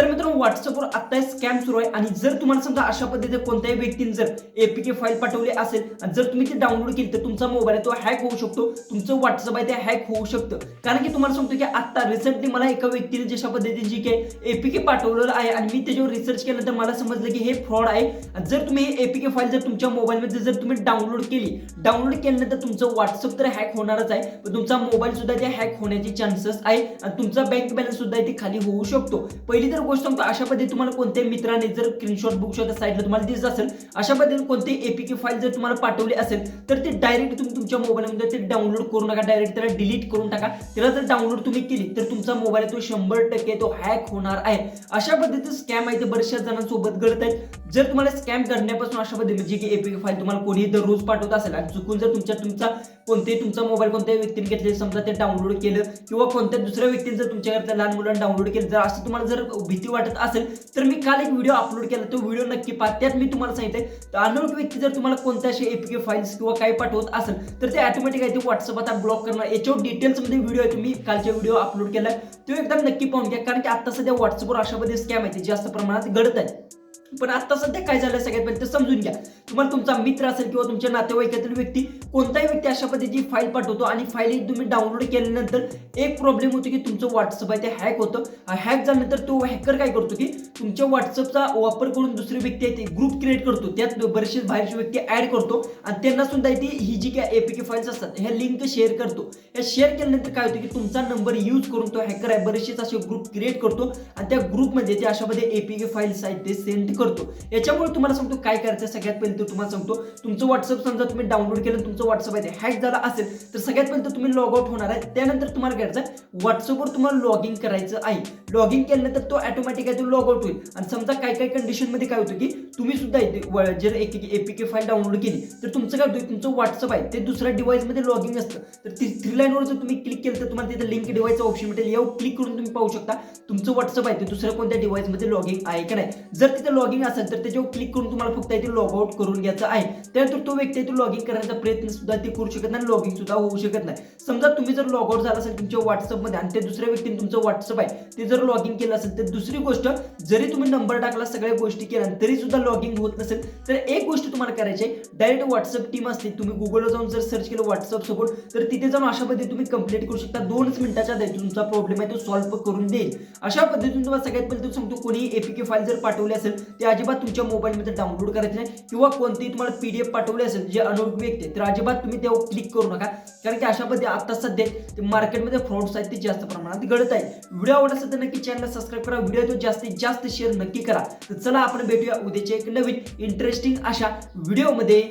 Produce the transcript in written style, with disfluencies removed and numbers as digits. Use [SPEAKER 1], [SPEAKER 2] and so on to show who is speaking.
[SPEAKER 1] तर मित्रांनो व्हॉट्सअपवर आता स्कॅम सुरू आहे आणि जर तुम्हाला समजा अशा पद्धतीने कोणत्याही व्यक्तीने जर एपीके फाईल पाठवली असेल आणि जर तुम्ही ती डाउनलोड केली तर तुमचा मोबाईल आहे तो हॅक होऊ शकतो, तुमचं व्हॉट्सअप आहे ते हॅक होऊ शकतं. कारण की तुम्हाला सांगतो की आता रिसेंटली मला एका व्यक्तीने जशा पद्धतीने जी काही एपीके पाठवलेलं आहे आणि मी त्याच्यावर रिसर्च केलं तर मला समजलं की हे फ्रॉड आहे. जर तुम्ही हे एपीके फाईल जर तुमच्या मोबाईलमध्ये जर तुम्ही डाउनलोड केल्यानंतर तुमचं व्हॉट्सअप तर हॅक होणारच आहे, पण तुमचा मोबाईल सुद्धा ते हॅक होण्याचे चान्सेस आहे आणि तुमचा बँक बॅलन्स सुद्धा इथे खाली होऊ शकतो. पहिली तर गोष्ट सांगतो, अशा पद्धतीने तुम्हाला कोणत्याही मित्राने जर स्क्रीनशॉट बुक शकता साईडला तुम्हाला दिसत असेल, अशा पद्धतीने कोणती एपीके फाईल जर तुम्हाला पाठवली असेल तर ते डायरेक्ट तुम्ही तुमच्या मोबाईलमध्ये ते डाउनलोड करू नका, डायरेक्ट त्याला डिलीट करून टाका. त्याला जर डाउनलोड तुम्ही केली तर तुमचा मोबाईल तो 100% तो हॅक होणार आहे. अशा पद्धतीचे स्कॅम आहे ते बऱ्याचशा जणांसोबत घडत आहेत. जर तुम्हाला स्कॅम करण्यापासून अशा पद्धतीने जी की एपीके फाईल तुम्हाला कोणी दररोज पाठवत असेल आणि चुकून जर तुमचा मोबाईल कोणत्याही व्यक्तीने घेतले, समजा ते डाउनलोड केलं किंवा कोणत्या दुसऱ्या व्यक्तीने जर तुमच्या घरातल्या लहान मुलांना डाउनलोड केलं, जर असं तुम्हाला जर भीती वाटत असेल तर मी काल एक व्हिडिओ अपलोड केला, तो व्हिडिओ नक्की पहा. त्यात मी तुम्हाला सांगितलं अनोळखी व्यक्ती जर तुम्हाला कोणत्या अशी एपीके फाईल्स किंवा काही पाठवत असेल तर ते ऑटोमॅटिक आहे ते व्हॉट्सअप आता ब्लॉक करणार. याच्यावर डिटेल्समध्ये व्हिडिओ आहे, तुम्ही कालच्या व्हिडिओ अपलोड केला तो एकदम नक्की पाहून घ्या. कारण की आता सध्या व्हॉट्सअपवर अशा पद्धती स्कॅम आहे ते जास्त प्रमाणात घडत आहेत. पण आता सध्या काय झालं सगळ्यात पहिले समजून घ्या. तुम्हाला तुमचा मित्र असेल किंवा तुमच्या नातेवाईकातील व्यक्ती कोणताही व्यक्ती अशा पद्धतीची फाईल पाठवतो आणि फाईल तुम्ही डाउनलोड केल्यानंतर एक प्रॉब्लेम होतो की तुमचं व्हॉट्सअप आहे ते हॅक होतं. हॅक झाल्यानंतर तो हॅकर काय करतो की तुमच्या व्हॉट्सअपचा वापर करून दुसरी व्यक्ती आहे ते ग्रुप क्रिएट करतो, त्यात बरेचसे बाहेरची व्यक्ती ऍड करतो आणि त्यांना सुद्धा ही जी काय एपीके फाईल्स असतात ह्या लिंक शेअर करतो. या शेअर केल्यानंतर काय होतं की तुमचा नंबर यूज करून तो हॅकर आहे बरेचसे असे ग्रुप क्रिएट करतो आणि त्या ग्रुपमध्ये ते अशा पद्धती एपीके फाईल्स आहेत ते सेंड करतो. याच्यामुळे तुम्हाला सांगतो काय करायचं. सगळ्यात पहिले तर तुम्हाला सांगतो तुमचं व्हॉट्सअप समजा तुम्ही डाउनलोड केलं, तुमचं व्हॉट्सअप आहे हॅक झाला असेल तर सगळ्यात पहिले तर तुम्ही लॉग आउट होणार आहे. त्यानंतर तुम्हाला करायचं व्हॉट्सअपवर तुम्हाला लॉग इन करायचं आहे. लॉग इन केल्यानंतर तो ऑटोमॅटिक आहे तो लॉग आउट होईल. आणि समजा काही कंडिशनमध्ये काय होतं की तुम्ही सुद्धा जर एपीके फाईल डाउनलोड केली तर तुमचं काय होतं, तुमचं व्हॉट्सअप आहे ते दुसऱ्या डिव्हाइसमध्ये लॉगिंग असतं. तर थ्री लाईनवर जर तुम्ही क्लिक केलं तर तुम्हाला तिथे लिंक डिव्हाइसचं ऑप्शन मिळेल. यावर क्लिक करून तुम्ही पाहू शकता तुमचं व्हॉट्सअप आहे ते दुसऱ्या कोणत्या डिव्हाइसमध्ये लॉगिंग आहे का नाही. जर तिथे लॉगिंग असेल तर त्याच्यावर क्लिक करून तुम्हाला फक्त इथे लॉग आउट करून घ्यायचं आहे. त्यानंतर तो व्यक्ती तो लॉगिन करण्याचा प्रयत्न सुद्धा ते करू शकत नाही, लॉगिन सुद्धा होऊ शकत नाही. समजा तुम्ही जर लॉग आउट झाला असेल तुमच्या व्हॉट्सअपमध्ये आणि त्या दुसऱ्या व्यक्तीने तुमचं व्हॉट्सअप आहे ते जर लॉगिन केलं असेल तर दुसरी गोष्ट, जरी तुम्ही नंबर टाकला सगळ्या गोष्टी केल्या तरी सुद्धा लॉगिन होत नसेल तर एक गोष्ट तुम्हाला करायची आहे, डायरेक्ट व्हॉट्सअप टीम असते, तुम्ही गुगलवर जाऊन जर सर्च केलं व्हॉट्सअप सपोर्ट तर तिथे जाऊन अशा पद्धतीने तुम्ही कंप्लीट करू शकता. 2 मिनिटाच्या आत तुमचा प्रॉब्लेम आहे तो सॉल्व्ह करून देईल. अशा पद्धतीने तुम्हाला सगळ्यात पहिले तो सांगतो कोणी एपीके फाईल जर पाठवली असेल ते अजिबात तुमच्या मोबाईलमध्ये डाउनलोड करायचं नाही किंवा कोणतीही तुम्हाला पीडीएफ पाठवली असेल जे अनोळखी व्यक्ती तर अजिबात तुम्ही त्यावर क्लिक करू नका. कारण की अशा पद्धती आता सध्या मार्केटमध्ये फ्रॉड्स आहेत ते जास्त प्रमाणात घडत आहेत. व्हिडिओ आवडला असेल तर नक्की चॅनलला सबस्क्राईब करा, व्हिडिओ तो जास्तीत जास्त शेअर नक्की करा. तर चला आपण भेटूया उद्याच्या एक नवीन इंटरेस्टिंग अशा व्हिडिओमध्ये.